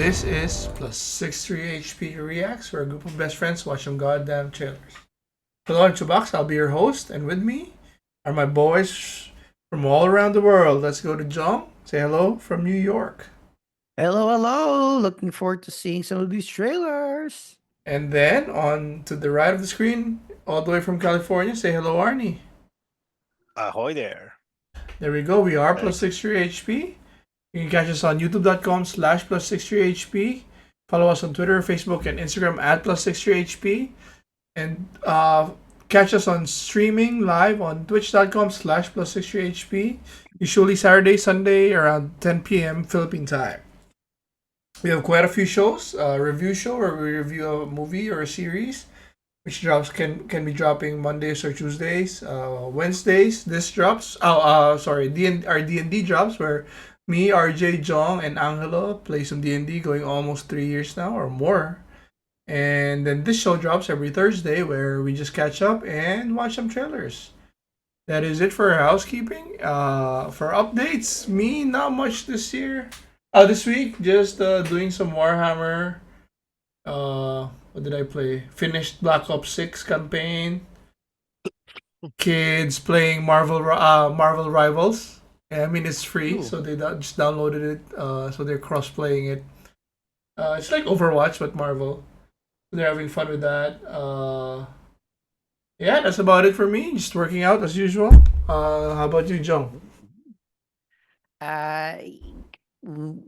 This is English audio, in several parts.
This is plus 63 HP Reacts, where a group of best friends watch some goddamn trailers. Hello, I'm Chubax. I'll be your host, and with me are my boys from all around the world. Let's go to Jong. Say hello from New York. Hello, hello. Looking forward to seeing some of these trailers. And then on to the right of the screen, all the way from California, say hello, Arni. Ahoy there. There we go. We are plus Thanks. 63 HP. You can catch us on youtube.com/plus 63 HP. Follow us on Twitter, Facebook, and Instagram at plus 63 HP. And catch us on streaming live on twitch.com/plus 63 HP. Usually Saturday, Sunday around 10 p.m. Philippine time. We have quite a few shows. A review show where we review a movie or a series, which drops can be dropping Mondays or Tuesdays. Wednesdays this drops. Sorry, our D&D drops where me, RJ, Jong, and Angelo play some D&D going almost 3 years now or more. And then this show drops every Thursday where we just catch up and watch some trailers. That is it for housekeeping. For updates, me not much this year. This week just doing some Warhammer. What did I play? Finished Black Ops 6 campaign. Kids playing Marvel Rivals. I mean it's free, Ooh. so they just downloaded it. So they're cross playing it. It's like Overwatch but Marvel. They're having fun with that. Yeah, that's about it for me. Just working out as usual. How about you, Jong? Uh, w-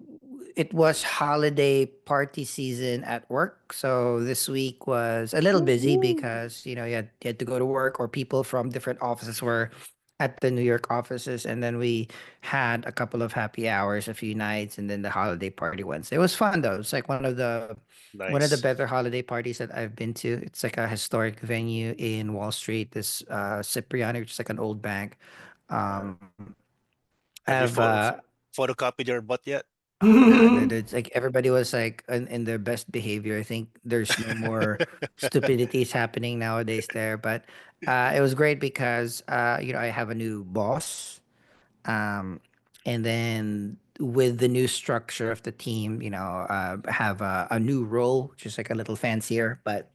it was holiday party season at work, so this week was a little busy because you had to go to work, or people from different offices were at the New York offices, and then we had a couple of happy hours, a few nights, and then the holiday party Wednesday. It was fun though. It's like one of the Nice. better holiday parties that I've been to. It's like a historic venue in Wall Street, this Cipriani, which is like an old bank. Um, Have you have photocopied your butt yet? Oh no, dude, it's like everybody was like in their best behavior. I think there's no more stupidities happening nowadays there. But it was great because I have a new boss. Um, and then with the new structure of the team, have a new role, which is like a little fancier, but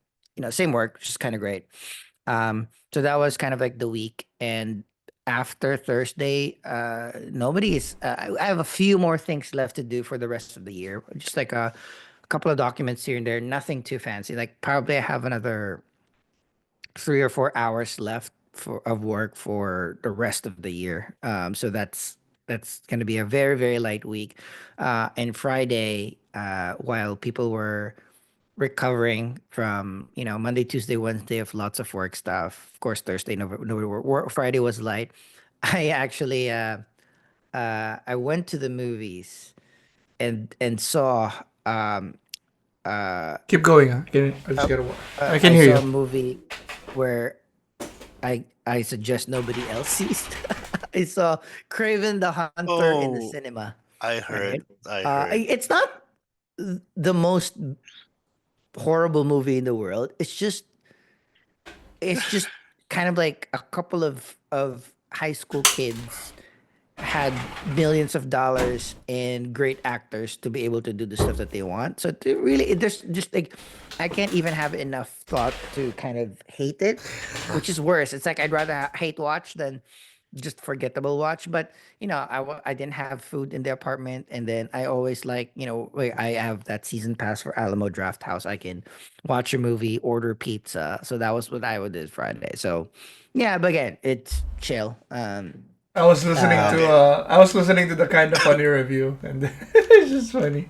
same work, which is kind of great. So that was kind of like the week. And after Thursday, I have a few more things left to do for the rest of the year. Just like a couple of documents here and there, nothing too fancy. Like probably I have another 3 or 4 hours left of work for the rest of the year. So that's going to be a very very light week. And Friday, while people were recovering from Monday, Tuesday, Wednesday of lots of work stuff. Of course, Thursday, nobody work. Friday was light. I actually I went to the movies and saw uh, Keep going. Huh? I just uh, gotta. I can I hear saw you. a movie where I suggest nobody else sees. I saw Craven the Hunter in the Oh, cinema. I heard. Right? I heard. It's not the most horrible movie in the world. It's just kind of like a couple of high school kids had millions of dollars and great actors to be able to do the stuff that they want. So there's just like I can't even have enough thought to kind of hate it, which is worse. It's like I'd rather hate watch than just forgettable watch. But I didn't have food in the apartment, and then I always like like, I have that season pass for Alamo Draft House. I can watch a movie, order pizza. So that was what I would do Friday. So yeah, but again, it's chill. Uh, Okay. I was listening to the kind of funny review, and it's just funny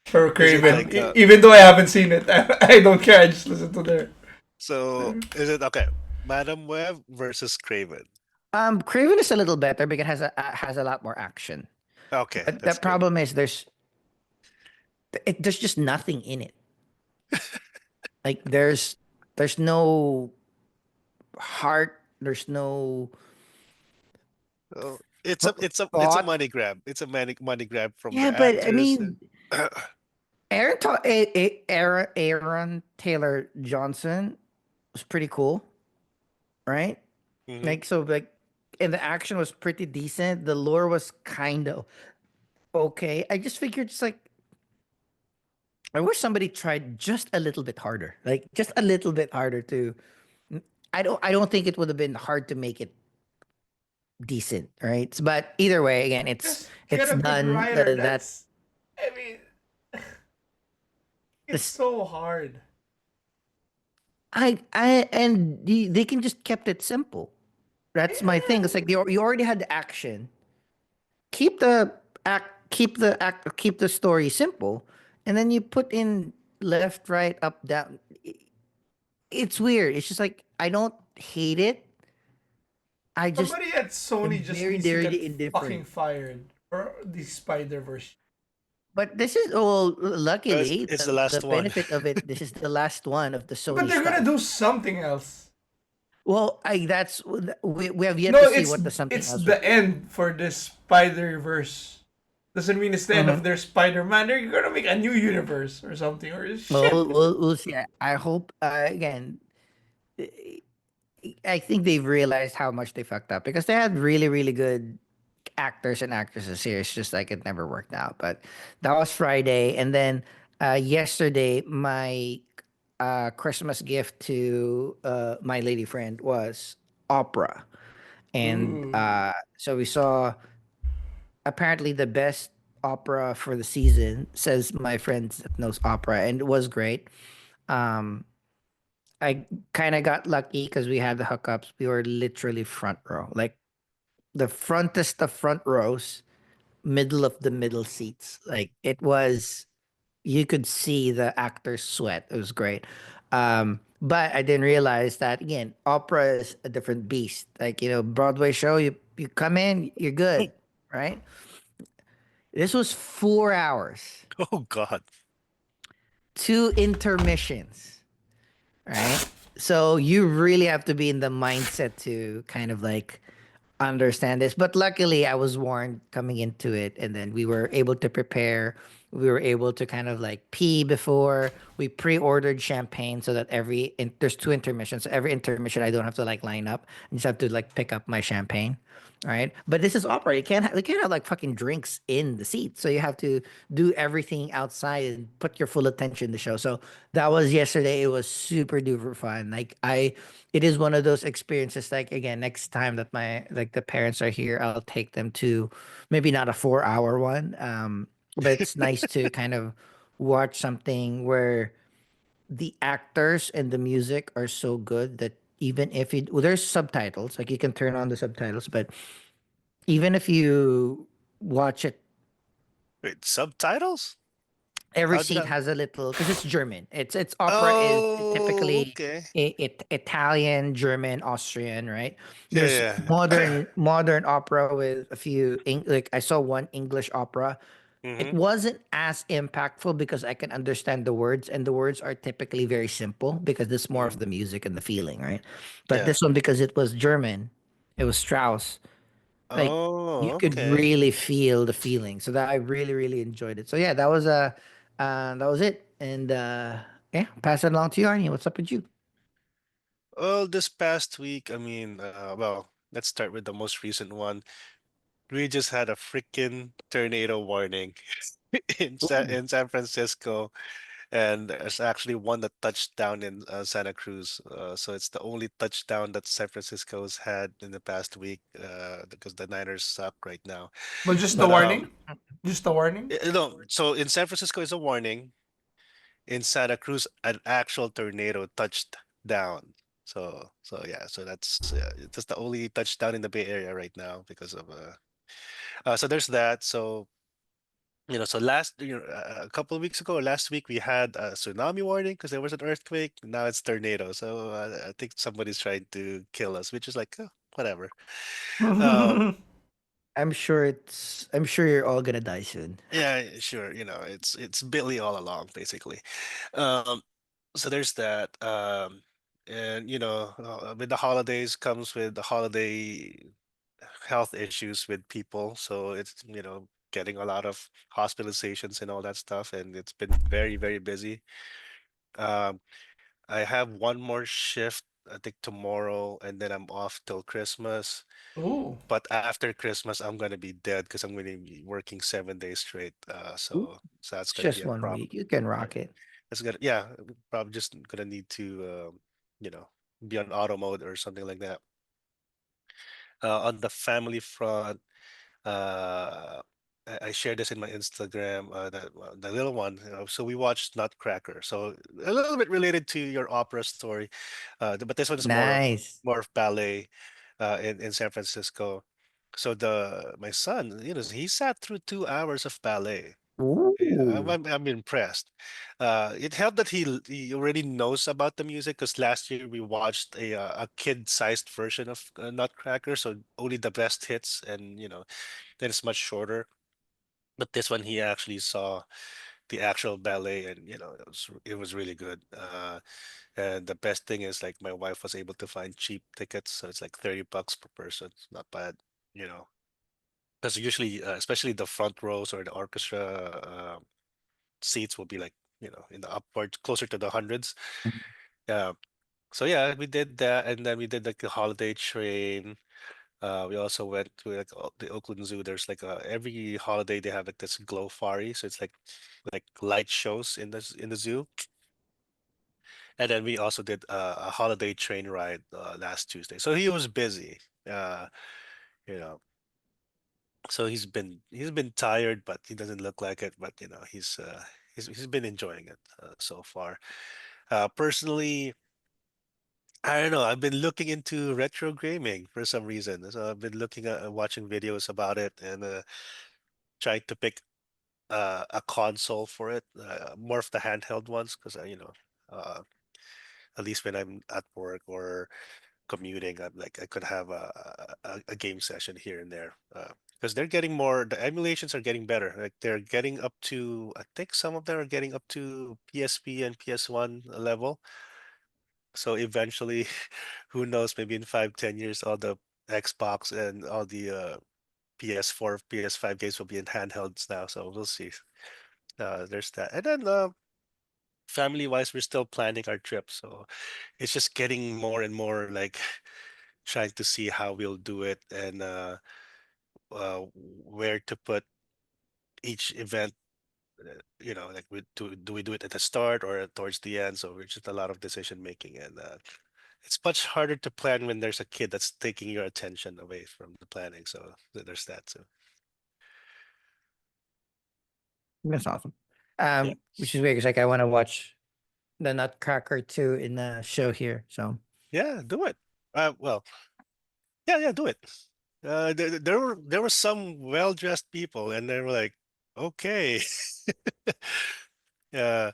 for Is it Craven. like Even though I haven't seen it, I don't care. I just listen to so? Is it okay? Madam Web versus Craven. Craven is a little better because it has a lot more action. Okay, But the that's good. problem is there's just nothing in it. Like there's no heart. There's no Oh, it's a thought. money grab. It's a money grab from Yeah, the but I actors. mean, Aaron Taylor Johnson was pretty cool, right? Mhm. Like so, like, and the action was pretty decent. The lore was kind of okay. I just figured it's like I wish somebody tried just a little bit harder, like just a little bit harder to. I don't think it would have been hard to make it decent, right? But either way, again, Just get it's a good done. writer. That That's, I mean, it's this so hard. I and they can just kept it simple. That's my thing. It's Yeah. like you already had the action. Keep the keep the story simple, and then you put in left, right, up, down. It's weird. It's just like I don't hate it. I just Somebody at am Sony just very needs to get very fucking indifferent. fired for the Spider Verse. But this is well, Guys, luckily it's the the last one. benefit of it. This is the last one of the But Sony they're gonna stuff. do something else. Well, I that's we have yet No, to see what the something it's else the would be. end for this Spider Verse. Doesn't mean it's the end of Mhm. their Spider Man. They're gonna make a new universe or something or Well, shit. we'll see. I hope again. I think they've realized how much they fucked up because they had really, really good actors and actresses here. It's just like it never worked out. But that was Friday, and then yesterday, my Christmas gift to my lady friend was opera, and Ooh. so we saw apparently the best opera for the season. Says my friend that knows opera, and it was great. Um, I kind of got lucky because we had the hookups. We were literally front row, like the frontest of front rows, middle of the middle seats. Like it was, you could see the actors sweat. It was great. But I didn't realize that again, opera is a different beast. Like, Broadway show, you come in, you're good, right? This was 4 hours, Oh God. two intermissions, right? So you really have to be in the mindset to kind of like understand this. But luckily, I was warned coming into it, and then we were able to prepare. We were able to kind of like pee before we pre-ordered champagne so that there's two intermissions. So every intermission, I don't have to like line up. I just have to like pick up my champagne. Right, but this is opera. You can't have like fucking drinks in the seat, so you have to do everything outside and put your full attention to the show. So that was yesterday. It was super duper fun. It is one of those experiences. Like again, next time that my like the parents are here, I'll take them to maybe not a 4 hour one, but it's nice to kind of watch something where the actors and the music are so good that even if there's subtitles, like you can turn on the subtitles, but even if you watch it, Wait, subtitles? every How did seat I? has a little because it's German. It's opera is Oh, typically okay. Italian, German, Austrian, right? There's Yeah, yeah. modern opera with a few like I saw one English opera. It Mm-hmm. wasn't as impactful because I can understand the words, and the words are typically very simple because it's more of Mm-hmm. the music and the feeling, right? But Yeah. this one, because it was German, it was Strauss, like you Oh, could okay. really feel the feeling. So that I really really enjoyed it. So yeah, that was it. And yeah, pass it along to you, Arnie. What's up with you? Well, this past week, I mean, well, let's start with the most recent one. We just had a freaking tornado warning Ooh. in San Francisco, and there's actually one that touched down in Santa Cruz. So it's the only touchdown that San Francisco's had in the past week, because the Niners suck right now. But just the But warning. Just the warning. no. So in San Francisco is a warning. In Santa Cruz, an actual tornado touched down. So yeah, so that's the only touchdown in the Bay Area right now because of so there's that. So so a couple of weeks ago, or last week, we had a tsunami warning because there was an earthquake. Now it's tornado. So I think somebody's trying to kill us, which is like, whatever. Um, I'm sure you're all gonna die soon. yeah, sure. It's Billy all along, basically. Um, so there's that. And with the holidays comes with the holiday health issues with people. So it's getting a lot of hospitalizations and all that stuff, and it's been very very busy. Um, I have one more shift I think tomorrow, and then I'm off till Christmas. Ooh. But after Christmas, I'm gonna be dead because I'm gonna be working 7 days straight. Ooh, So that's it's gonna be just a one problem. week. You can Yeah, rock it. it's gonna yeah, probably just gonna need to you know, be on auto mode or something like that. On the family front, uh, I shared this in my Instagram. That the little one. So we watched Nutcracker. So a little bit related to your opera story, but this one's Nice. more of ballet, in San Francisco. So the my son, he sat through 2 hours of ballet. Yeah, Ooh. I'm impressed. It helped that he already knows about the music because last year we watched a kid-sized version of Nutcracker, so only the best hits, and then it's much shorter. But this one he actually saw the actual ballet, and it was really good. And the best thing is like my wife was able to find cheap tickets, so it's like $30 per person. It's not bad, you know. Because usually, especially the front rows or the orchestra seats will be like in the upward closer to the hundreds. Yeah. So yeah, we did that, and then we did like the holiday train. We also went to like the Oakland Zoo. There's like every holiday they have like this glow fari, so it's like light shows in the zoo. And then we also did a holiday train ride last Tuesday. So he was busy. Uh, you know, so he's been tired, but he doesn't look like it. But he's been enjoying it so far. Personally, I don't know. I've been looking into retro gaming for some reason. So I've been looking at watching videos about it and trying to pick a console for it, more of the handheld ones, because uh, at least when I'm at work or commuting, I'm like I could have a game session here and there. Because they're getting more, the emulations are getting better. Like they're getting up to, I think some of them are getting up to PSP and PS1 level. So eventually, who knows, maybe in 5, 10 years, all the Xbox and all the PS4, PS5 games will be in handhelds now. So we'll see. There's that. And then family wise, we're still planning our trip. So it's just getting more and more like trying to see how we'll do it and where to put each event. Like do we do it at the start or towards the end? So we're just a lot of decision making, and it's much harder to plan when there's a kid that's taking your attention away from the planning. So there's that too. That's awesome. Yeah, Which is weird because like I want to watch the Nutcracker 2 in the show here. So yeah, do it. Well, yeah, do it. There were some well dressed people, and they were like, okay. Yeah,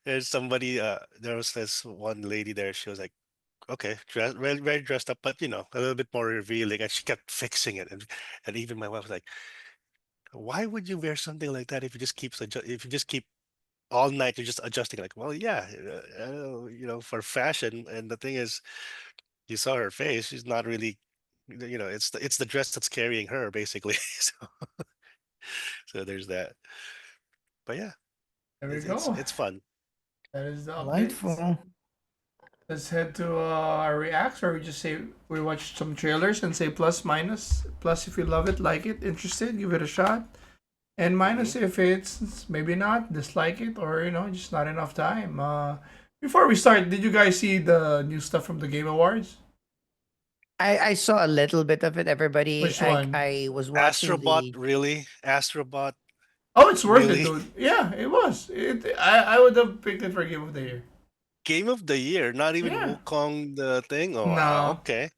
there's somebody. There was this one lady there. She was like, okay, very dressed up, but a little bit more revealing, and she kept fixing it, and even my wife was like, why would you wear something like that if you just keep all night you're just adjusting? Like, well, yeah, for fashion. And the thing is, you saw her face. She's not really, it's the dress that's carrying her basically. So there's that. But yeah, There we it's go. it's fun. That is the updates. delightful. Let's head to our reacts, or we just say we watched some trailers and say plus, minus. Plus if you love it, like it, interested, give it a shot. And Hmm. minus if it's maybe not, dislike it, or just not enough time. Before we start, did you guys see the new stuff from the Game Awards? I saw a little bit of it. Everybody, Which like one? I was watching Astrobot, the really? Astrobot, Oh, it's worth it, really? dude. Yeah, it was. I would have picked it for Game of the Year. Game of the year, not even Yeah. Wukong the thing. Oh, wow. No. Okay.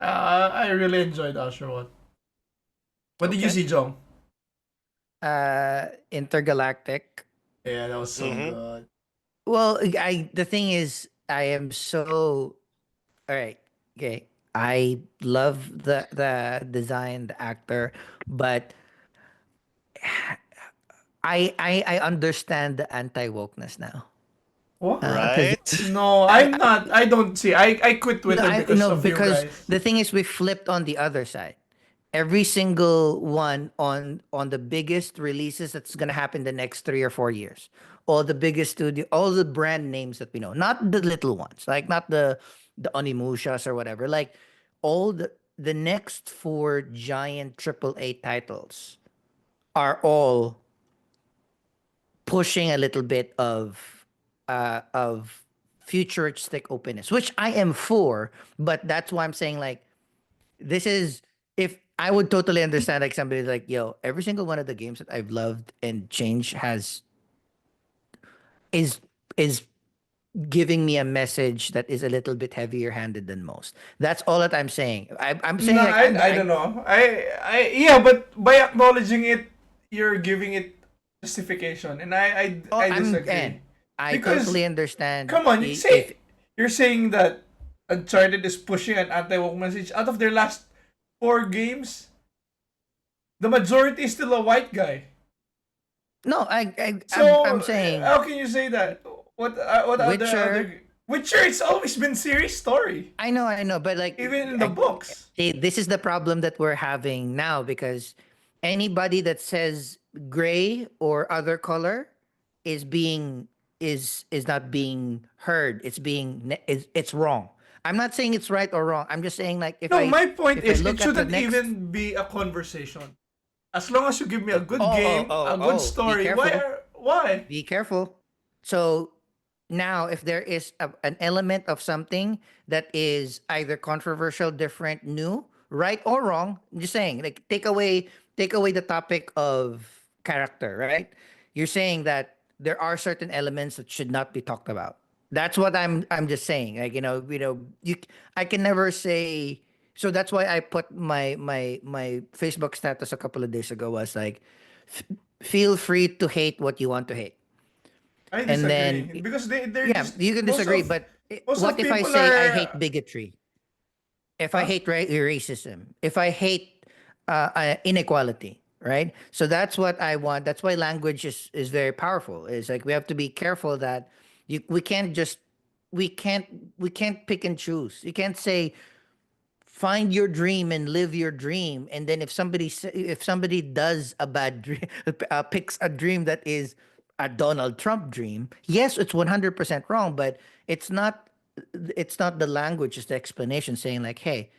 I really enjoyed Astroworld. What did you Okay. see, Jong? intergalactic. Yeah, that was so Mm-hmm. good. Well, I the thing is, I am so all right. Okay, I love the design, the actor, but I understand the anti wokeness now. What? Because Right. No, I, I'm not. I don't see. I quit no, Twitter because of you because guys. the thing is, we flipped on the other side. Every single one on the biggest releases that's gonna happen the next 3 or 4 years. All the biggest studio, all the brand names that we know, not the little ones, like not the the Onimushas or whatever. Like all the next four giant AAA titles are all pushing a little bit of futuristic openness, which I am for. But that's why I'm saying like this is if I would totally understand like somebody like yo, every single one of the games that I've loved and changed has is giving me a message that is a little bit heavier handed than most. That's all that I'm saying. I'm saying No, like I don't know. Yeah, but by acknowledging it, you're giving it justification, and oh, I I'm disagree. and I Because totally understand come on, you if say you're saying that Uncharted is pushing an anti-woke message. Out of their last four games, the majority is still a white guy. no, So I'm saying how can you say that? What Witcher. other Witcher? It's always been series story, I know, but like even in the books. see, this is the problem that we're having now because anybody that says gray or other color is being is not being heard. It's being it's wrong. I'm not saying it's right or wrong. I'm just saying like No, my point if I is it look at the shouldn't next even be a conversation. As long as you give me a good game, a good be story, careful. why? Be careful. So now, if there is an element of something that is either controversial, different, new, right or wrong, I'm just saying, like take away the topic of character, right? You're saying that there are certain elements that should not be talked about. That's what I'm just saying. Like I can never say. So that's why I put my Facebook status a couple of days ago was like, f- feel free to hate what you want to hate, I and disagree then because they're yeah, just you can disagree, but most what of if I people say I are hate bigotry? If I huh? hate racism? If I hate inequality, right? So that's what I want. That's why language is very powerful. It's like we have to be careful that we can't just we can't we can't pick and choose. You can't say find your dream and live your dream, and then if somebody does a bad dream picks a dream that is a Donald Trump dream, yes, it's 100% wrong, but it's not it's not the language, it's the explanation saying like, hey,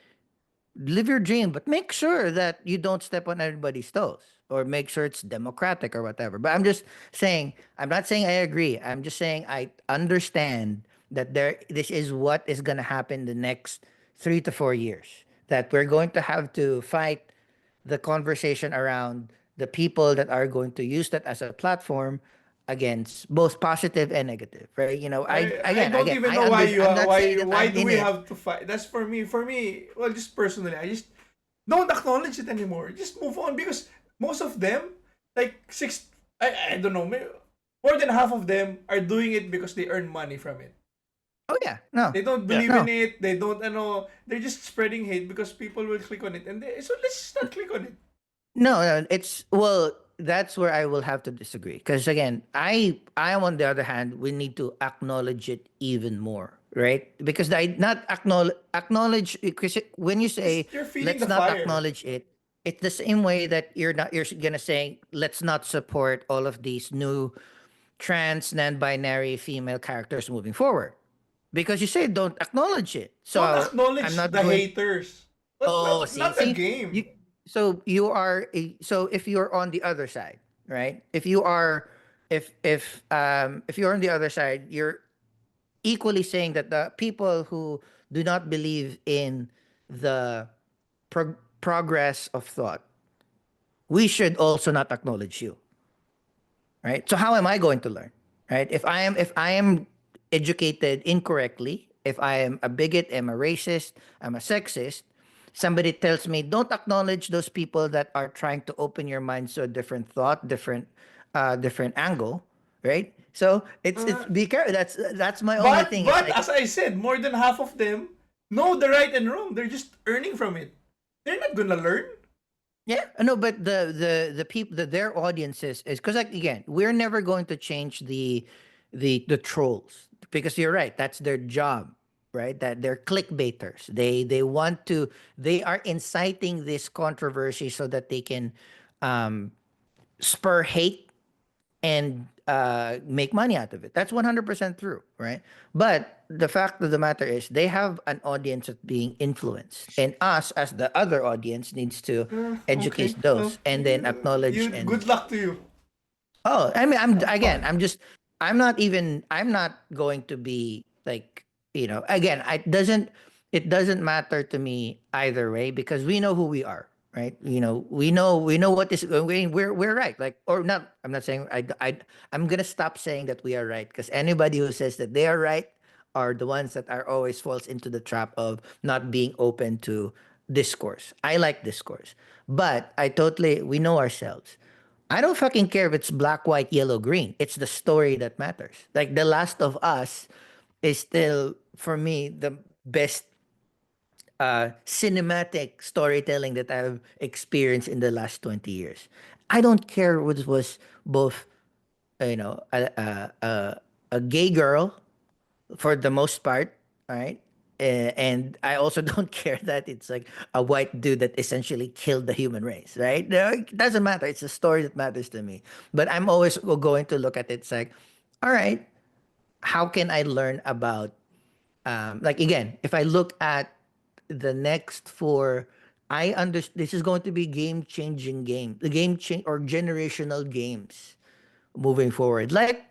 live your dream, but make sure that you don't step on everybody's toes or make sure it's democratic or whatever. But I'm just saying, I'm not saying I agree. I'm just saying I understand that this is what is going to happen the next 3 to 4 years. That we're going to have to fight the conversation around the people that are going to use that as a platform against both positive and negative, right? I don't even know why you I'm not saying that why I'm do in we it. have to fight? That's for me. For me, well, just personally, I just don't acknowledge it anymore. Just move on because most of them, like six, I don't know, more than half of them are doing it because they earn money from it. Oh yeah, no, They don't Yeah. believe in no. it. They don't, they're just spreading hate because people will click on it, so let's just not click on it. No, it's well. That's where I will have to disagree because again, I am on the other hand, we need to acknowledge it even more, right? Because I not acknowledge because when you Just say you're feeding let's the not fire. acknowledge it, it's the same way that you're gonna say let's not support all of these new trans non-binary female characters moving forward because you say don't acknowledge it. Don't So I'm acknowledge not the going. haters. But Oh, not the you. game. So you are so if you're on the other side, right? If you are, if you're on the other side, you're equally saying that the people who do not believe in the progress of thought, we should also not acknowledge you, right? So how am I going to learn, right? If I am educated incorrectly, if I am a bigot, I'm a racist, I'm a sexist, somebody tells me don't acknowledge those people that are trying to open your minds to a different thought, different angle, right? So it's Uh, be careful. That's my only but thing. It's but like as I said, more than half of them know the right and wrong. They're just earning from it. They're not gonna learn. yeah, no, but the people their audiences is because like again, we're never going to change the trolls because you're right, that's their job, right? That they're clickbaiters. They want to they are inciting this controversy so that they can um spur hate make money out of it. That's 100% true, right? But the fact of the matter is, they have an audience that's being influenced, and us as the other audience needs to Okay. educate those and then acknowledge You. and Good luck to you. oh, I mean, I'm Have again, fun. I'm not going to be like, again, it doesn't matter to me either way because we know who we are, right? We know what is we're right. Like, or not, I'm not saying I'm going to stop saying that we are right because anybody who says that they are right are the ones that are always falls into the trap of not being open to discourse. I like discourse, but we know ourselves. I don't fucking care if it's black, white, yellow, green. It's the story that matters. Like The Last of Us is still, for me, the best cinematic storytelling that I've experienced in the last 20 years. I don't care what it was both, you know, a gay girl for the most part, right? And I also don't care that it's like a white dude that essentially killed the human race, right? No, it doesn't matter. It's a story that matters to me. But I'm always going to look at it. It's like, all right, how can I learn about, like, again, if I look at the next four, I understand this is going to be game changing the game change or generational games moving forward. Like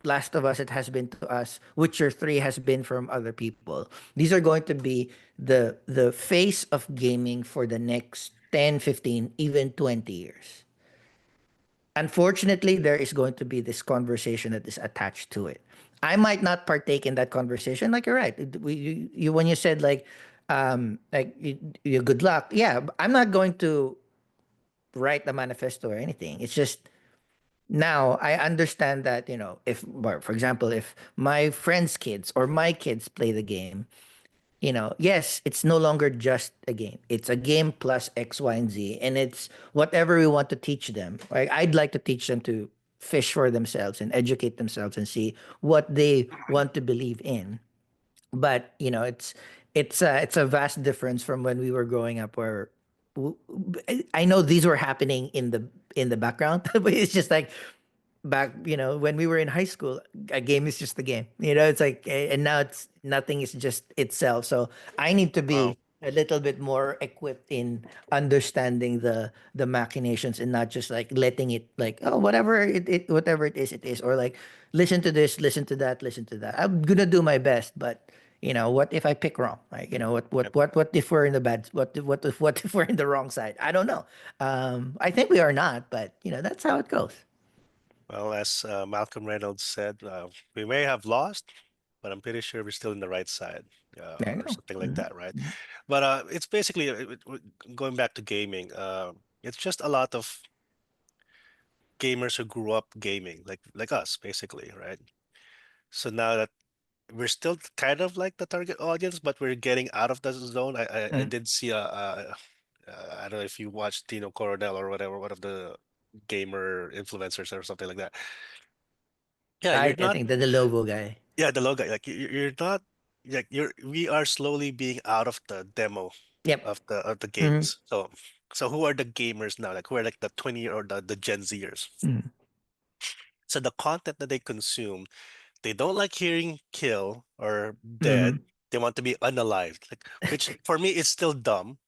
Last of Us, it has been to us. Witcher 3 has been from other people. These are going to be the face of gaming for the next 10, 15, even 20 years. Unfortunately, there is going to be this conversation that is attached to it. I might not partake in that conversation. Like you're right. When you said you good luck. Yeah, I'm not going to write a manifesto or anything. It's just now I understand that, if, for example, if my friends' kids or my kids play the game, yes, it's no longer just a game. It's a game plus X, Y, and Z, and it's whatever we want to teach them. Like I'd like to teach them to fish for themselves and educate themselves and see what they want to believe in. But it's a vast difference from when we were growing up, where w- I know these were happening in the background, but it's just like back when we were in high school, a game is just a game. It's like, and now it's nothing is just itself. So I need to Wow. be a little bit more equipped in understanding the machinations and not just like letting it like, oh, whatever it is, or like listen to this, listen to that, listen to that. I'm gonna do my best, but what if I pick wrong? Like, Yep. what if we're in the bad, what if we're in the wrong side? I don't know. I think we are not, but that's how it goes. Well, as Malcolm Reynolds said, we may have lost, but I'm pretty sure we're still in the right side, There you or go. something like Mhm. that, right? But it's basically going back to gaming. It's just a lot of gamers who grew up gaming, like us, basically, right? So now that we're still kind of like the target audience, but we're getting out of the zone. I Mm. did see I don't know if you watched Dino Coronel or whatever, one of the gamer influencers or something like that. Yeah, you're I not. think the Lenovo guy. Yeah, the logo. Like you're not. Like we are slowly being out of the demo Yep. of the Mhm. games. So who are the gamers now? Like who are like the 20 or the Gen Zers? Mhm. So the content that they consume, they don't like hearing kill or Mhm. dead. They want to be unalived. Like, which for me is still dumb.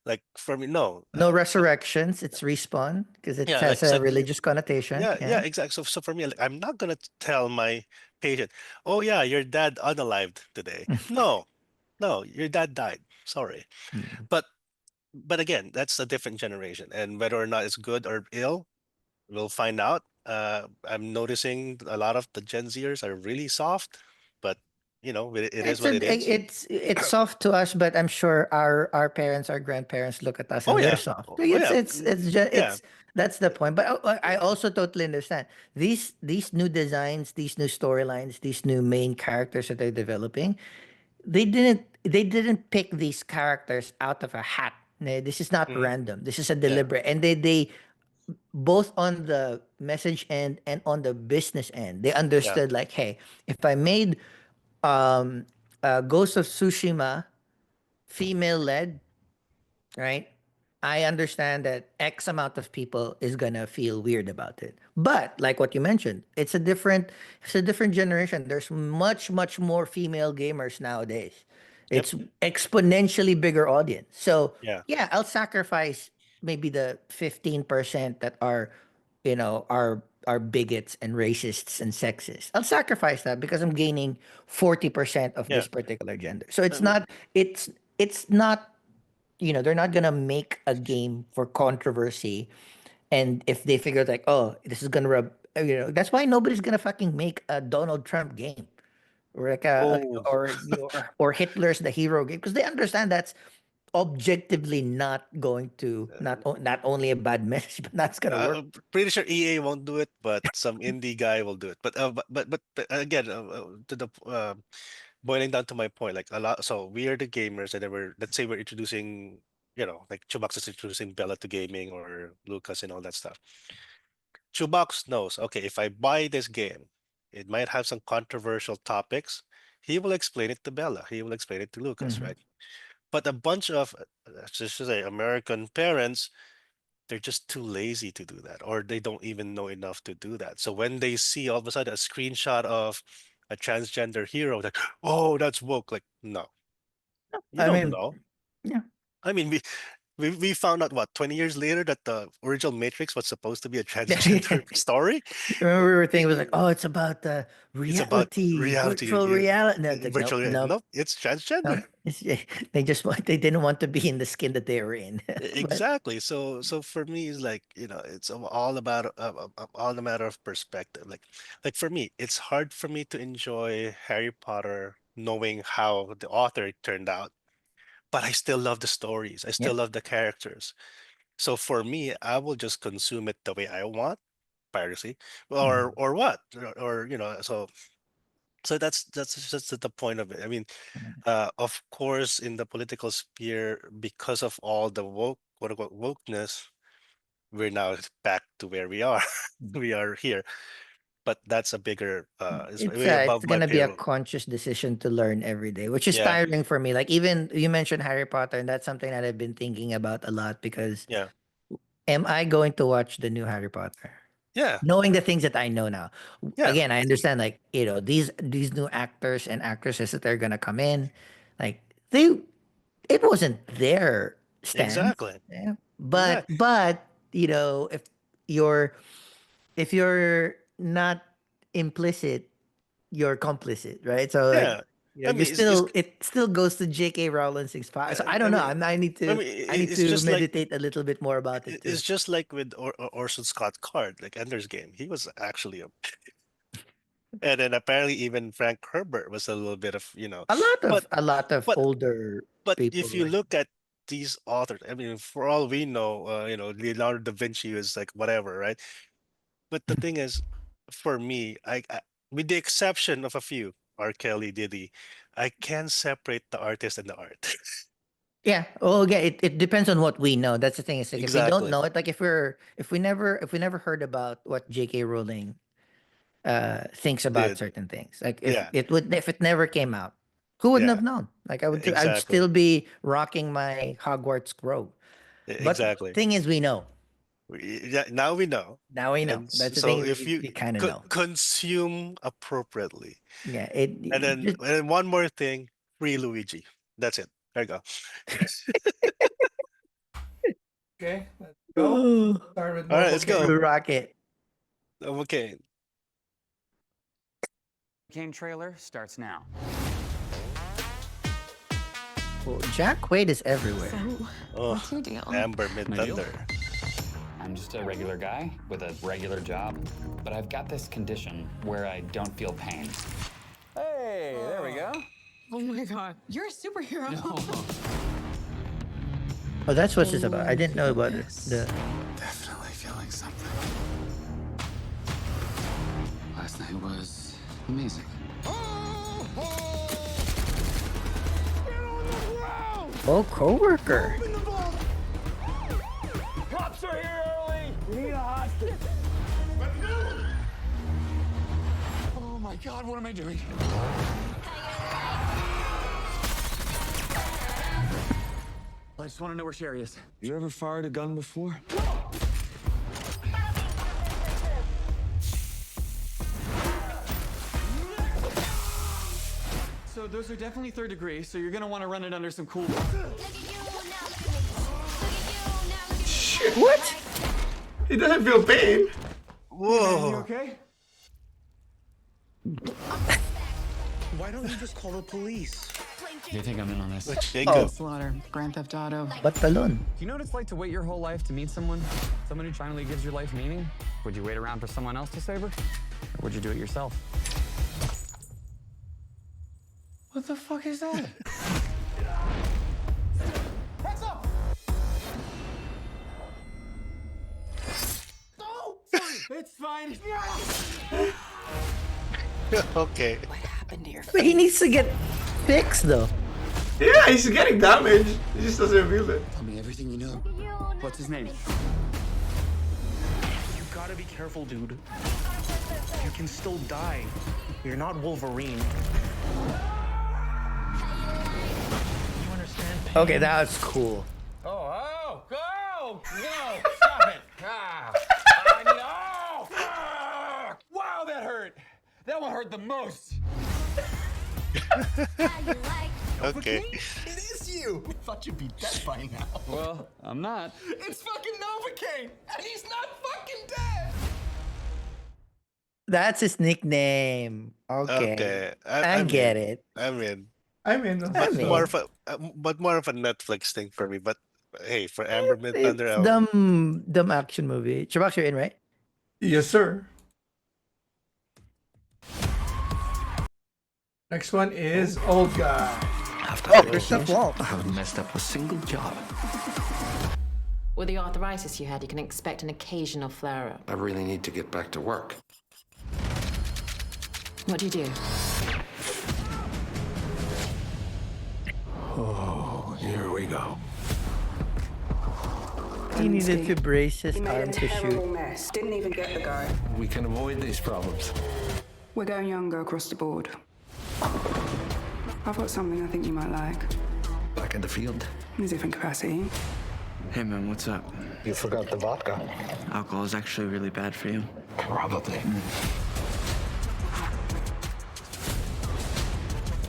Like for me, no. No resurrections. It's respawn because it Yeah, like has it's a like religious connotation. yeah, Yeah. exactly. So for me, like I'm not gonna tell my patient, oh yeah, your dad unalived today. No, no, your dad died. Sorry. Mhm. But again, that's a different generation, and whether or not it's good or ill, we'll find out. I'm noticing a lot of the Gen Zers are really soft, but it is It's what a it is. it's soft to us, but I'm sure our parents, our grandparents look at us Oh and they're yeah, soft. oh It's yeah, it's it's just yeah. it's that's the point. But I also totally understand these new designs, these new storylines, these new main characters that they're developing. They didn't pick these characters out of a hat. This is not Mhm. random. This is a Yeah, deliberate, and they both on the message end and on the business end, they yeah, understood like, hey, if I made Ghost of Tsushima female led, right? I understand that X amount of people is gonna feel weird about it. But like what you mentioned, it's a different generation. There's much more female gamers nowadays. Yep. It's exponentially bigger audience. So Yeah. yeah, I'll sacrifice maybe the 15% that are, are bigots and racists and sexists. I'll sacrifice that because I'm gaining 40% of Yeah. this particular gender. So it's Um, not it's not, they're not gonna make a game for controversy. And if they figure like, oh, this is gonna rub, that's why nobody's gonna fucking make a Donald Trump game or like oh, or Hitler's the hero game because they understand that's objectively not going to not only a bad message, but that's gonna work. I'm pretty sure EA won't do it, but some indie guy will do it. But again, to the boiling down to my point, like a lot. So we are the gamers, and then let's say we're introducing, like Chubax is introducing Bella to gaming or Lucas and all that stuff. Chubax knows, okay, if I buy this game, it might have some controversial topics. He will explain it to Bella. He will explain it to Lucas, Mhm. right? But a bunch of, just to say, American parents, they're just too lazy to do that, or they don't even know enough to do that. So when they see all of a sudden a screenshot of a transgender hero, like, oh, that's woke. Like, no, you I don't mean, know. yeah. I mean, we found out what 20 years later that the original Matrix was supposed to be a transgender story. Remember we were thinking it was like, I- oh, it's about the It's about reality, reality, virtual reality. No, it's like, nope, virtual. nope, Nope, it's transgender. nope. They didn't want to be in the skin that they were in. But Exactly. So for me, it's like, it's all about all a matter of perspective. Like for me, it's hard for me to enjoy Harry Potter knowing how the author turned out, but I still love the stories. I still yep. love the characters. So for me, I will just consume it the way I want, piracy, Mhm. or what, or so that's just the point of it. I mean, of course, in the political sphere, because of all the woke, quote unquote, wokeness, we're now back to where we are. We are here, but that's a bigger, it's way It's above my gonna be a payroll. conscious decision to learn every day, which is Yeah, tiring for me. Like even you mentioned Harry Potter, and that's something that I've been thinking about a lot because yeah, am I going to watch the new Harry Potter? yeah, Knowing the things that I know now. yeah, Again, I understand like, these new actors and actresses that are gonna come in, like they it wasn't their stance. exactly, Yeah. But exactly. if you're if you're not implicit, you're complicit, right? So like, Yeah, I mean, it still goes to J.K. Rowling's spot. So I don't I know. mean, I need it's to just like meditate a little bit more about it it's too. just like with Orson Scott Card, like Ender's Game. He was actually and then apparently even Frank Herbert was a little bit of, but A lot of but older but people if you like look at these authors, I mean, for all we know, Leonardo da Vinci was like whatever, right? But the thing is, for me, with the exception of a few, R. Kelly, Diddy, I can separate the artist and the art. yeah. Oh, yeah. It depends on what we know. That's the thing. It's like if we don't Exactly. know it, like if we never heard about what J.K. Rowling thinks about Did. certain things, like Yeah. if it never came out, who wouldn't Yeah. have known? Like I would Exactly. still be rocking my Hogwarts robe. But Exactly. thing is, we know Yeah, now we know. now. We know And that's the so thing. if you We kind of know. consume appropriately. Yeah. And then one more thing, free Luigi. That's it. There you go. Okay, let's go. Oh, Start with All right, let's Novocain. go. rocket. Okay. Game trailer starts now. Well, Jack Quaid is everywhere. So, Oh, what's your deal? Amber My deal? Midthunder. I'm just a regular guy with a regular job, but I've got this condition where I don't feel pain. Hey, there we go. Oh my god, you're a superhero. Oh, that's what it's about. I didn't know about it. Yes. The Definitely feeling something. Last night was amazing. coworker. Cops are here early. We need a hostage. Oh my god, what am I doing? I just want to know where Sherry is. You ever fired a gun before? So those are definitely third degree, so you're gonna want to run it under some cool. Shit, what? He doesn't feel pain. You Whoa. okay? Why don't you just call the police? Do you think I'm in on this? Jacob. Slaughter, Grand Theft Auto. Batalon. Do you know what it's like to wait your whole life to meet someone? Someone who finally gives your life meaning? Would you wait around for someone else to savor? Or would you do it yourself? What the fuck is that? Hands up! No! Sorry, it's fine. Okay. What happened to your But he needs to get fixed though. Yeah, he's getting damaged. He just doesn't feel it. Tell me everything you know. What's his name? You gotta be careful, dude. You can still die. You're not Wolverine. You understand pain? Okay, that's cool. Oh, go! No, stop it! I need. Oh, fuck! Wow, that hurt. That one hurt the most. Okay. It is you! I thought you'd be dead by now. Well, I'm not. It's fucking Novocain! And he's not fucking dead! That's his nickname. Okay. Okay. I I'm get in. it. I'm in. I'm in. I'm in. More of a, but more of a Netflix thing for me. But hey, for Amber Mid It's Thunder, I'll- dumb action movie. Chubax, you're in, right? Yes, sir. Next one is Old Guy. Oh, Christoph Waltz. I haven't messed up a single job. With the arthritis you had, you can expect an occasional flare-up. I really need to get back to work. What do you do? Oh, here we go. He needed to brace his arm to shoot. mess. Didn't even get the guy. We can avoid these problems. We're going younger across the board. I've got something I think you might like. Back in the field. In a different capacity. Hey man, what's up? You forgot the vodka. Alcohol is actually really bad for you. Probably.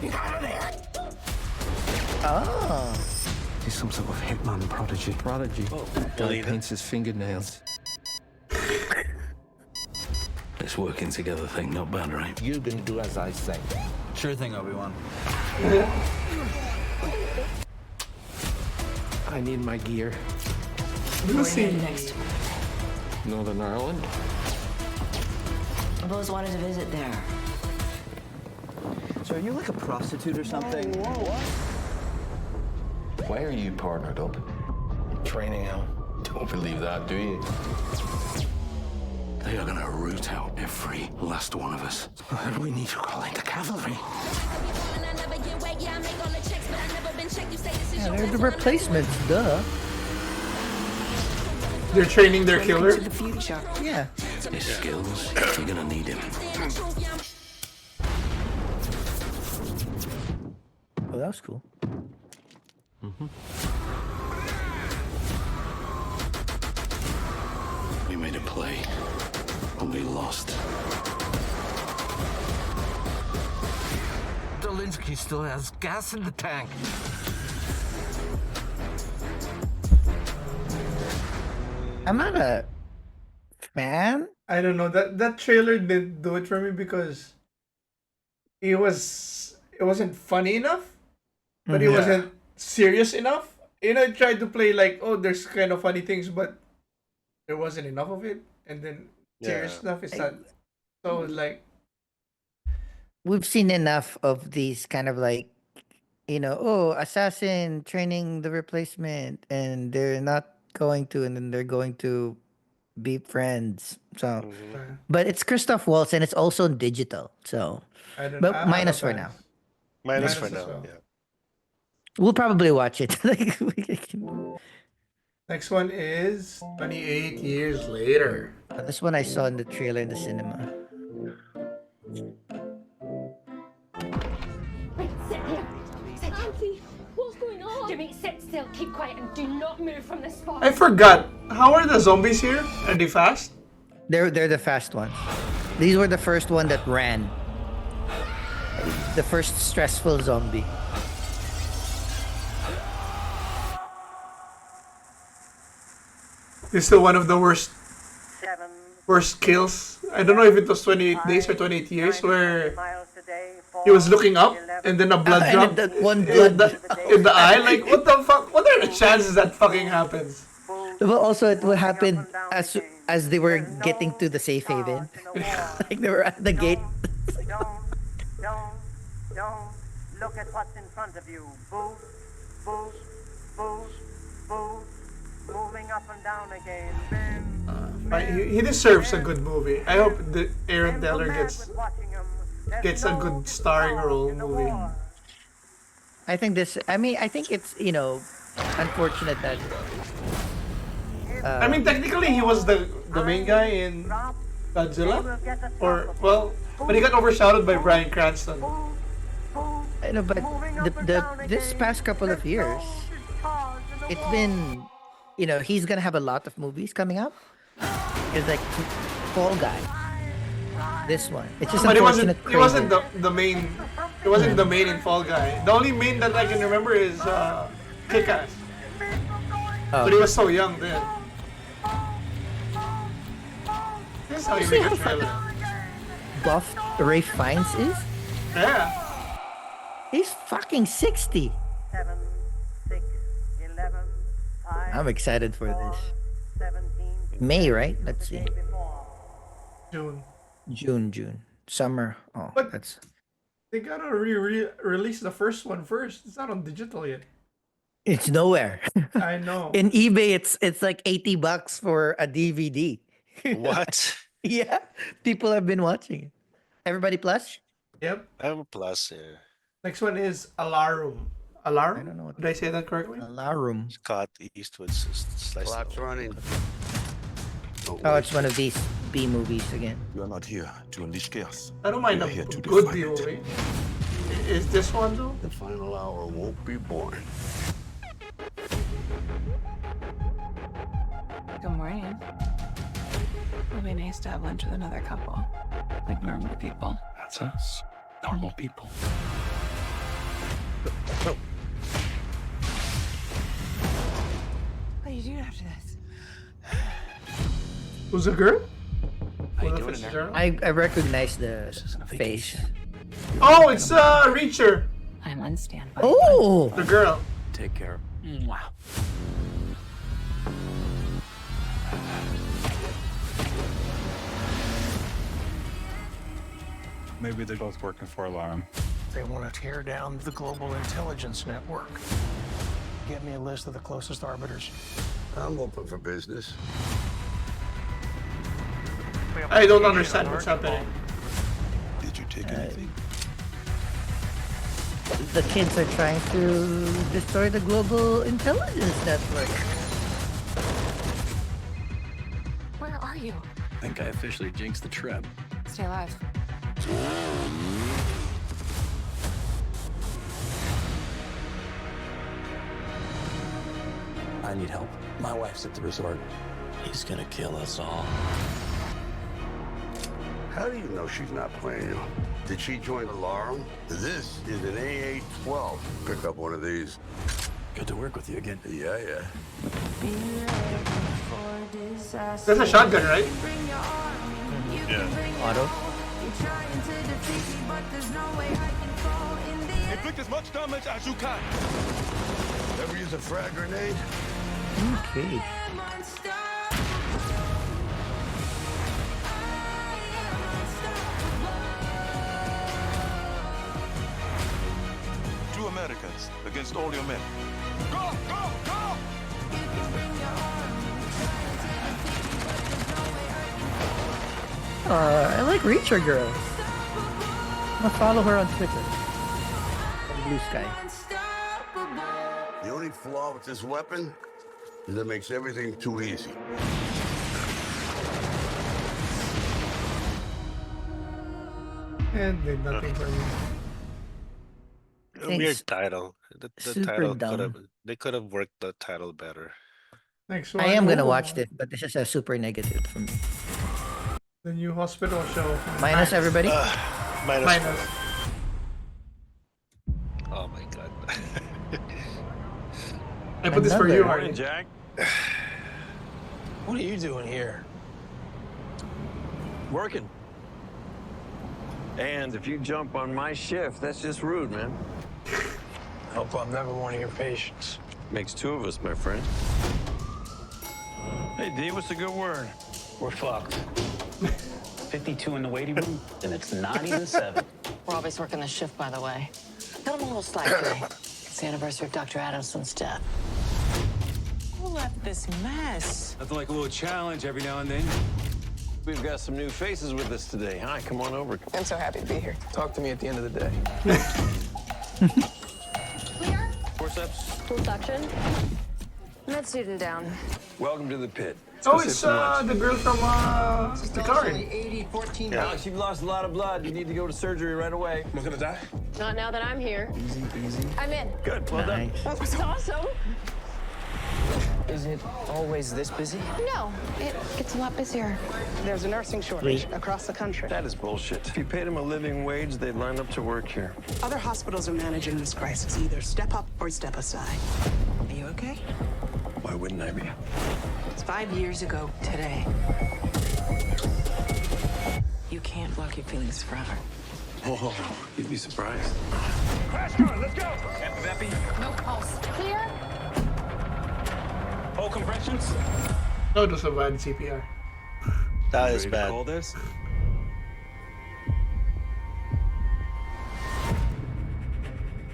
Get out of there! Oh. He's some sort of hitman prodigy. Prodigy? Guy paints his fingernails. This working together thing, not bad, right? You can do as I say. Sure thing, Obi-Wan. I need my gear. Lucy. Next. Northern Ireland. I've always wanted to visit there. So are you like a prostitute or something? Why are you partnered up? Training out. Don't believe that, do you? They are gonna root out every last one of us. We need to call in the cavalry. Yeah, they're the replacements, duh. They're training their killer. To the future. Yeah. His skills, you're gonna need him. Oh, that was cool. We made a play, and we lost. Dolinsky still has gas in the tank. I'm not a fan. I don't know, that trailer didn't do it for me because it wasn't funny enough, but it wasn't serious enough. You know, it tried to play like, oh, there's kind of funny things, but there wasn't enough of it, and then serious Yeah. stuff is not. So like, We've seen enough of these kind of like, oh, assassin training the replacement, and they're not going to, and then they're going to be friends. So, Mhm. but it's Christoph Waltz, and it's also digital. So, I don't. but I'm minus a for fan. now. Minus for Minus as now. well. Yeah. We'll probably watch it. Like, we can- Next one is 28 years later. this one I saw in the trailer in the cinema. Wait, sit here. Sit. Auntie, what's going on? Jimmy, sit still. Keep quiet and do not move from this spot. I forgot. How are the zombies here? Are they fast? They're the fast ones. These were the first one that ran. The first stressful zombie. This is still one of the worst kills. I don't know if it was 28 days or 28 years where he was looking up and then a blood drop and one in blood. the eye. Like, what the fuck? What are the chances that fucking happens? But also, it will happen as they were getting to the safe haven. Like they were at the gate. Don't look at what's in front of you. Boost, boost, boost, boost. Moving up and down again. He deserves a good movie. I hope the Aaron Taylor gets a good starring role movie. I think this. I mean, I think it's unfortunate that. I mean, technically, he was the main guy in Godzilla, or well, but he got overshadowed by Bryan Cranston. I know, but this past couple of years, it's been, he's gonna have a lot of movies coming up. It's like Fall Guy. This one. It's just but unfortunate. It wasn't the main. It wasn't the main in Fall Guy. The only main that I can remember is Kick-Ass. Oh. But he was so young then. This is how you make a trailer. Buff Rafe Fiennes is? Yeah. He's fucking 60. 7, 6, 11, 5, I'm excited for this. 17. May, right? Let's see. June. Summer. Oh, But- that's. They gotta release the first one first. It's not on digital yet. It's nowhere. I know. In eBay, it's like $80 for a DVD. What? Yeah, people have been watching it. Everybody Plus? Yep. I have a plus. Yeah. Next one is Alarum. Alarum? I don't know what. Did I say that correctly? Alarum. Scott Eastwood's slice. Clock's running. Oh, it's one of these B movies again. You are not here to unleash chaos. I don't mind We a are here to good define B it. movie. Is this one though? The final hour won't be born. Good morning. It'll be nice to have lunch with another couple. Like normal people. That's us. Normal people. What do you do after this? Who's the girl? How you Well, doing if in it's there? girl. I recognize the isn't a face. Oh, it's Reacher. I'm on standby. Oh! The girl. Take care. Wow. Maybe they're both working for Alarm. They want to tear down the global intelligence network. Get me a list of the closest arbiters. I'm open for business. I don't understand what's happening. Did you take anything? The kids are trying to destroy the global intelligence network. Where are you? I think I officially jinxed the trip. Stay alive. I need help. My wife's at the resort. He's gonna kill us all. How do you know she's not playing you? Did she join Alarm? This is an AA-12. Pick up one of these. Good to work with you again. Yeah. That's a shotgun, right? Yeah. Auto. Inflict as much damage as you can. Ever use a frag grenade? Okay. Two Americans against all your men. Go, go, go! I like Reacher Girl. I'm gonna follow her on Twitter. From Blue Sky. The only flaw with this weapon is it makes everything too easy. And did nothing for me. A weird title. The Super title dumb. could have. They could have worked the title better. Next I one. am gonna Ooh, watch this, but this is a super negative for me. The new hospital show. Minus everybody. Minus. Minus. Oh my god. I put this for you, Another. Arnie. Jack. What are you doing here? Working. And if you jump on my shift, that's just rude, man. Hope I'm never one of your patients. Makes two of us, my friend. Hey, D, what's a good word? We're fucked. 52 in the waiting room, and it's not even 7. We're always working the shift, by the way. Cut him a little slack today. It's the anniversary of Dr. Adamson's death. Who left this mess? Nothing like a little challenge every now and then. We've got some new faces with us today. Hi, come on over. I'm so happy to be here. Talk to me at the end of the day. Clear. Forceps, Full suction. Med student down. welcome to the pit. Oh, it's the girl from the car. 80, 14 Alex, you've lost a lot of blood. You need to go to surgery right away. I'm gonna die? Not now that I'm here. Easy, easy. I'm in. Good, well done. That was awesome. Is it always this busy? No, it gets a lot busier. There's a nursing shortage across the country. That is bullshit. If you paid them a living wage, they'd line up to work here. Other hospitals are managing this crisis. Either step up or step aside. Are you okay? Why wouldn't I be? It's 5 years ago today. You can't block your feelings forever. Oh, you'd be surprised. Crash car, let's go! Epi, No pulse. Clear. whole compressions. No, just a bad CPR. That is Ready to bad. call this?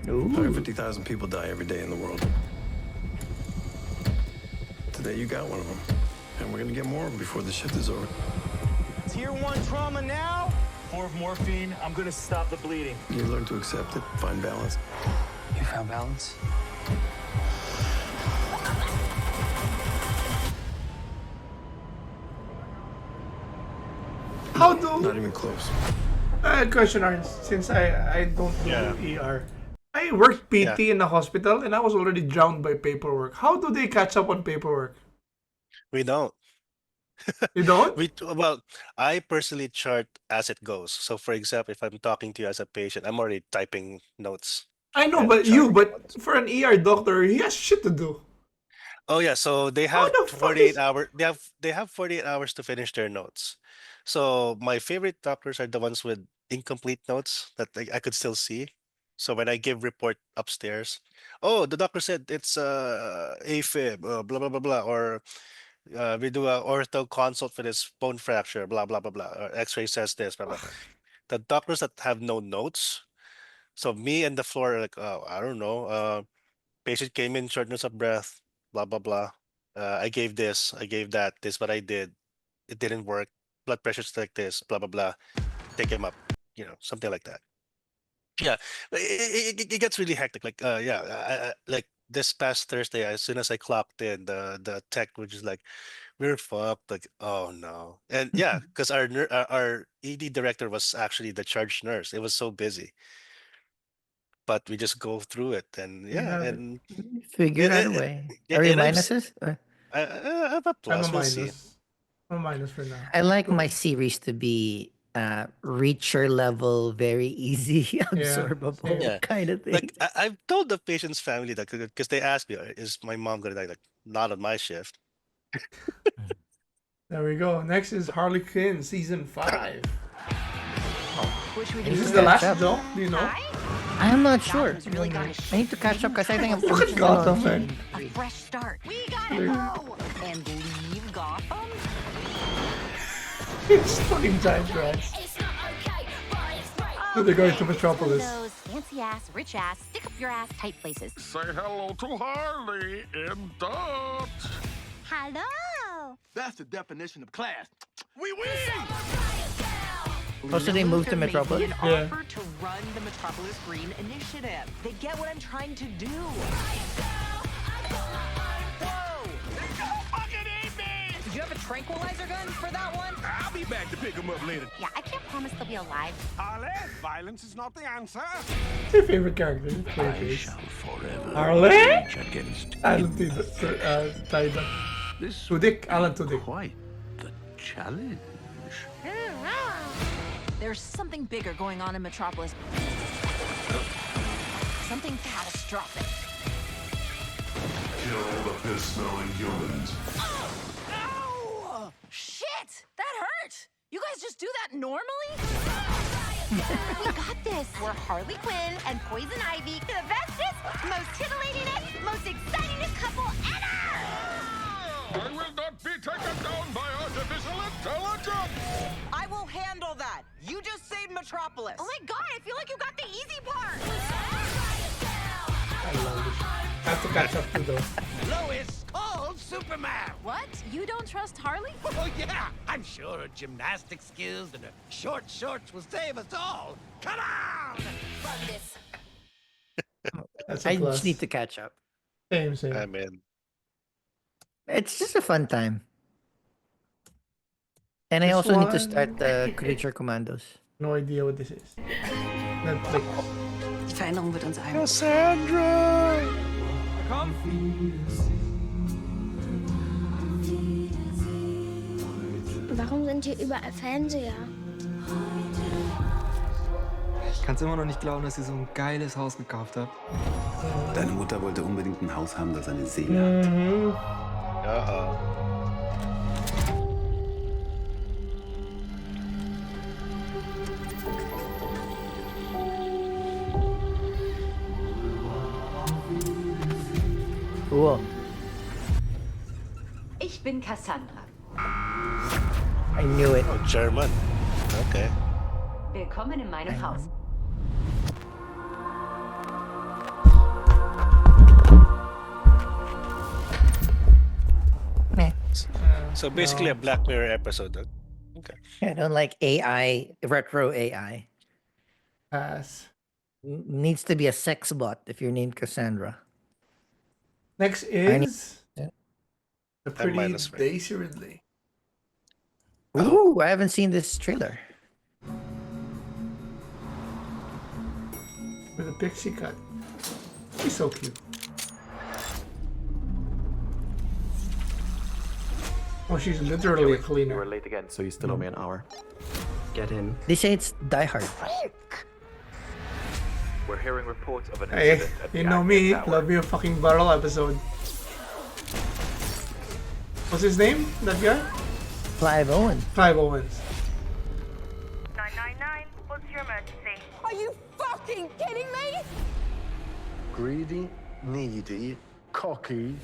Ooh. 150,000 people die every day in the world. Today you got one of them. And we're gonna get more before the shift is over. Tier 1 trauma now. 4 of morphine. I'm gonna stop the bleeding. You learn to accept it, find balance. You found balance? How do Not even close. question, Arnie? Since I don't do ER, I worked PT in the hospital and I was already drowned by paperwork. How do they catch up on paperwork? We don't. You don't? Well, I personally chart as it goes. So, for example, if I'm talking to you as a patient, I'm already typing notes. I know, and but charting. for an ER doctor, he has shit to do. Oh yeah, so they How have the fuck 48 is- hours. They have 48 hours to finish their notes. So my favorite doctors are the ones with incomplete notes that I could still see. So when I give report upstairs, oh, the doctor said it's AFib, blah blah blah blah, or we do a ortho consult for this bone fracture, blah blah blah blah, or X-ray says this, blah blah. The doctors that have no notes, so me and the floor are like, oh, I don't know, patient came in shortness of breath, blah blah blah. I gave this, I gave that, this what I did, it didn't work. Blood pressure's like this, blah blah blah. Take him up, something like that. Yeah, it gets really hectic. Like, like this past Thursday, as soon as I clocked in, the tech was just like, "We're fucked." Like, oh no, and yeah, because our ED director was actually the charge nurse. It was so busy, but we just go through it, and Yeah, and Figure out a way. Are you and minuses? I have a plus. I'm a We'll see. minus. I'm a minus for now. I like my series to be reacher level, very easy, absorbable Yeah. kind of thing. Like I've told the patient's family that because they asked me, "Is my mom gonna die?" Like, not on my shift. There we go. Next is Harley Quinn season 5. Which we Is this the last show? Do you know? I'm not sure. I need to catch up because I think I'm Look at Gotham, man. A fresh start. We gotta go and leave Gotham. It's fucking time, right? So they're going to Metropolis. Those fancy ass, rich ass, stick up your ass type places. Say hello to Harley in Dutch. Hello. That's the definition of class. We win! Oh, so they moved to Metropolis? Yeah. Offer to run the Metropolis Green Initiative. They get what I'm trying to do. Fucking eat me! Did you have a train tranquilizer gun for that one? I'll be back to pick him up later. Yeah, I can't promise they'll be alive. Harley, violence is not the answer. What's your favorite character? I shall forever Harley? rage against Alan evil. Taida. This Tudik, Alan Tudik. quite the challenge. There's something bigger going on in Metropolis. Something catastrophic. Kill the piss-smelling humans. Ow! Shit! That hurt! You guys just do that normally? We got this. We're Harley Quinn and Poison Ivy, the bestest, most titillatingest, most excitingest couple ever! I will not be taken down by artificial intelligence! I will handle that. You just saved Metropolis. Oh my god, I feel like you got the easy part! I love this. I have to catch up to those. Lois called Superman. What? You don't trust Harley? Oh, yeah. I'm sure her gymnastic skills and her short shorts will save us all. Come on! Love this. That's a I plus. just need to catch up. Same. I'm in. It's just a fun time. And I This also need to one- start the Creature Commandos. No idea what this is. Netflix. Die Veränderung wird uns ein. Cassandra! Komm. Warum sind hier überall Fernseher? Ich kann es immer noch nicht glauben, dass ihr so ein geiles Haus gekauft habt. Deine Mutter wollte unbedingt ein Haus haben, das eine Seele hat. Mhm. Uh-oh. Cool. Ich bin Cassandra. I knew it. Oh, German. Okay. Willkommen in meinem Haus. So basically a Black Mirror episode. Huh? Okay. I don't like AI, retro AI. Pass. Needs to be a sex bot if you're named Cassandra. Next Arni. is the pretty minus one. Daisy Ridley. Ooh, I haven't seen this trailer. With a pixie cut. She's so cute. Oh, she's literally a You cleaner. were late again, so you still owe me an hour. Get in. They say it's Die Hard. We're hearing reports of an Hey, incident at the you know Acme me, Tower. love me a fucking barrel episode. What's his name? That guy? Clive Owen. Clive Owens. 999, what's your emergency? Are you fucking kidding me? Greedy, needy, cocky.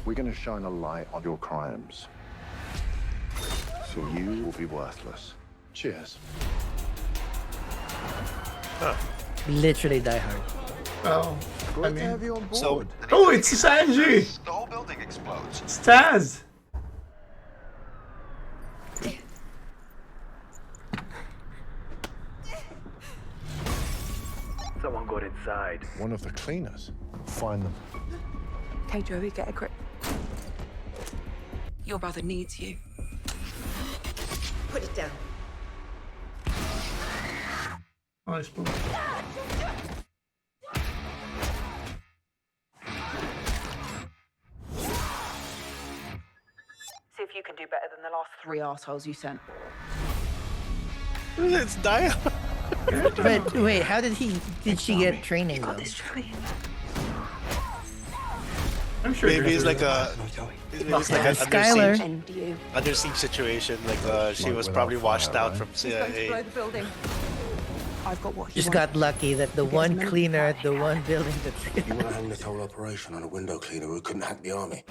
We're going to shine a light on your crimes. So you will be worthless. Cheers. Literally Die Hard. Oh, I Great to mean. have you on board. So Oh, it's Sanji! The whole building explodes. It's Taz! Someone got inside. One of the cleaners. Find them. Okay, Joey, get a grip. Your brother needs you. Put it down. Oh, it's blue. See if you can do better than the last 3 assholes you sent. it's Die. But wait, how did she get training though? I'm sure Maybe it's like a maybe it's like an under siege, End you. under siege situation. Like she was probably washed out from He's going to blow CIA. the building. I've got what you Just want. got lucky that the one cleaner at the one building that's You want to hang this whole operation on a window cleaner who couldn't hack the army?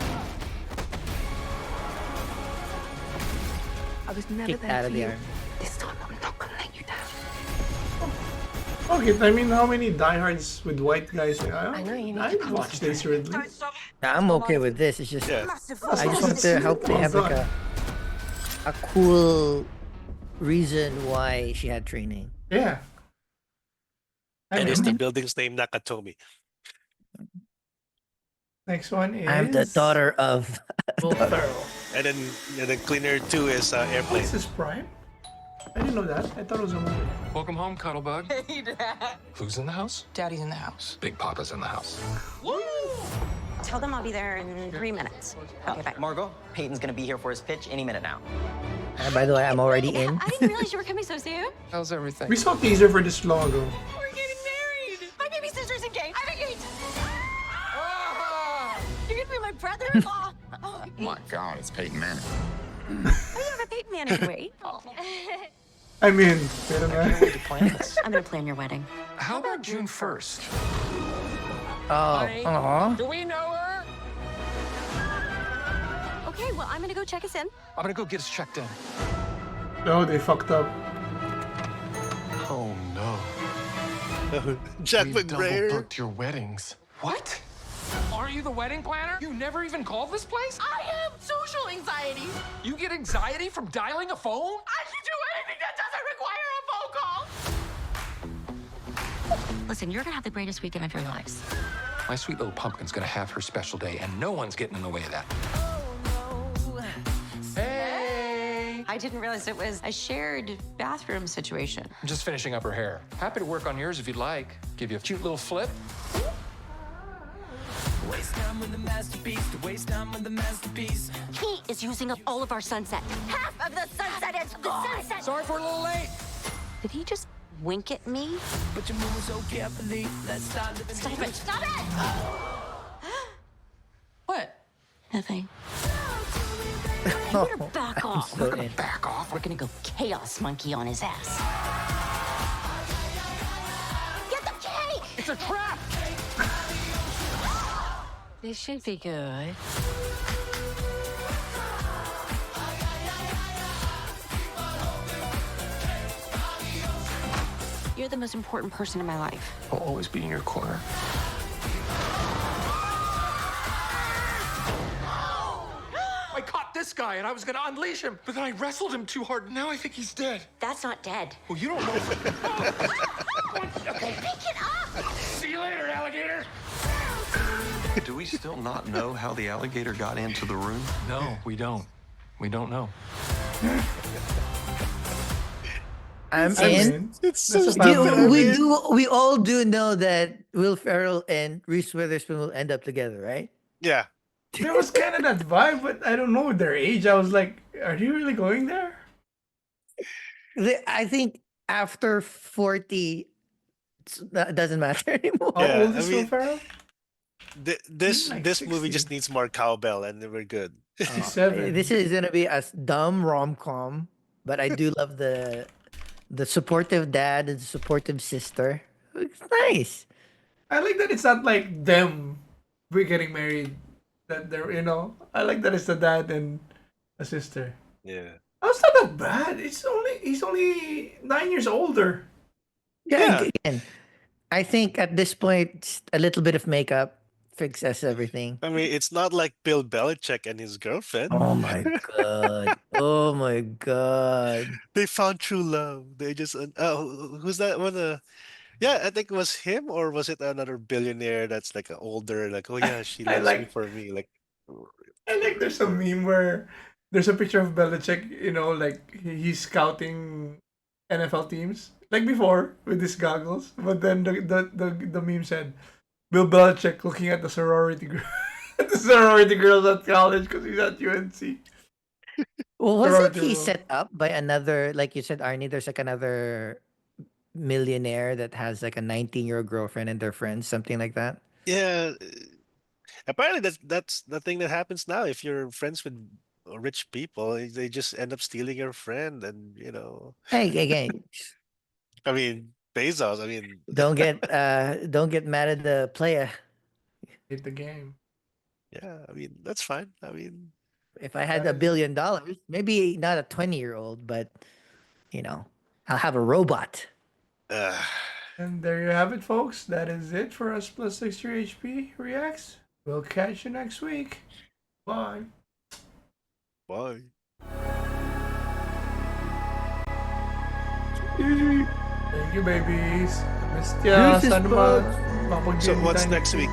I was never kicked there out for of the you. army. This time I'm not gonna let you down. Okay, I mean, how many diehards with white guys? I know you need to I'd come watch to Daisy Ridley. I'm okay with this. It's just Yeah. I just want to help they have like a cool reason why she had training. Yeah. I And is mean, the building's name Nakatomi? Next one is I'm the daughter of. Will Ferrell. And then Cleaner 2 is Airplane. This is Prime? I didn't know that. I thought it was a movie. Welcome home, Cuddlebug. Hey, Dad. Who's in the house? Daddy's in the house. Big Papa's in the house. Woo! Tell them I'll be there in 3 minutes. Okay, bye. Margot, Peyton's gonna be here for his pitch any minute now. By the way, I'm already in. I didn't realize you were coming so soon. How's everything? We saw a teaser for this long ago. We're getting married. My baby sister's engaged. I'm engaged. You're gonna be my brother-in-law. Oh my God, it's Peyton Manning. I have a Peyton Manning to wait. I mean, wait a I can't wait to plan this. I'm gonna plan your wedding. How about June 1st? Oh, Do we know her? Okay, well, I'm gonna go check us in. I'm gonna go get us checked in. No, they fucked up. Oh no. Jack We've McBrayer. double-booked your weddings. What? Aren't you the wedding planner? You never even called this place? I have social anxiety. You get anxiety from dialing a phone? I can do anything that doesn't require a phone call. Listen, you're gonna have the greatest weekend of your lives. My sweet little pumpkin's gonna have her special day, and no one's getting in the way of that. Hey! I didn't realize it was a shared bathroom situation. I'm just finishing up her hair. Happy to work on yours if you'd like. Give you a cute little flip. Waste time with the masterpiece, to waste time with the masterpiece. He is using up all of our sunset. Half of the sunset is gone. Sunset. Sorry for a little late. Did he just wink at me? But you're moving so carefully. Let's start living. Stop it! Stop it! What? Nothing. You better back off. so in. Back off. We're gonna go chaos monkey on his ass. Get the cake! It's a trap! This should be good. You're the most important person in my life. I'll always be in your corner. I caught this guy and I was gonna unleash him, but then I wrestled him too hard and now I think he's dead. That's not dead. Well, you don't know. Okay, pick it up! See you later, alligator. Do we still not know how the alligator got into the room? No, we don't. We don't know. I'm in. It's so We all do know that Will Ferrell and Reese Witherspoon will end up together, right? Yeah. There was kind of that vibe, but I don't know their age. I was like, are you really going there? I think after 40, that doesn't matter anymore. How old is Will Ferrell? This Like movie 60. just needs more cowbell and we're good. 67. This is gonna be a dumb rom-com, but I do love the supportive dad and the supportive sister. It's nice. I like that it's not like them we're getting married. That they're, I like that it's the dad and a sister. Yeah. Oh, it's not that bad. He's only 9 years older. Yeah. Again, I think at this point, a little bit of makeup fixes everything. I mean, it's not like Bill Belichick and his girlfriend. Oh my god! Oh my god! They found true love. They just who's that one? Yeah, I think it was him, or was it another billionaire that's like an older, like, oh yeah, she loves me for me, like. I like there's a meme where there's a picture of Belichick, like he's scouting NFL teams like before with his goggles, but then the meme said Bill Belichick looking at the sorority girls at college because he's at UNC. Well, wasn't Sorority he girl. set up by another, like you said, Arnie? There's like another millionaire that has like a 19-year-old girlfriend and they're friends, something like that. Yeah, apparently that's the thing that happens now. If you're friends with rich people, they just end up stealing your friend, and Hey, again, I mean, Bezos. I mean, don't get mad at the player. Hit the game. yeah, I mean that's fine. I mean, If I had $1 billion, maybe not a 20-year-old, but I'll have a robot. And there you have it, folks. That is it for us plus 60 HP reacts. We'll catch you next week. Bye. Bye. Thank you, babies. Missed ya. Deuces, Sana buds. mapag-game So what's tayo next week?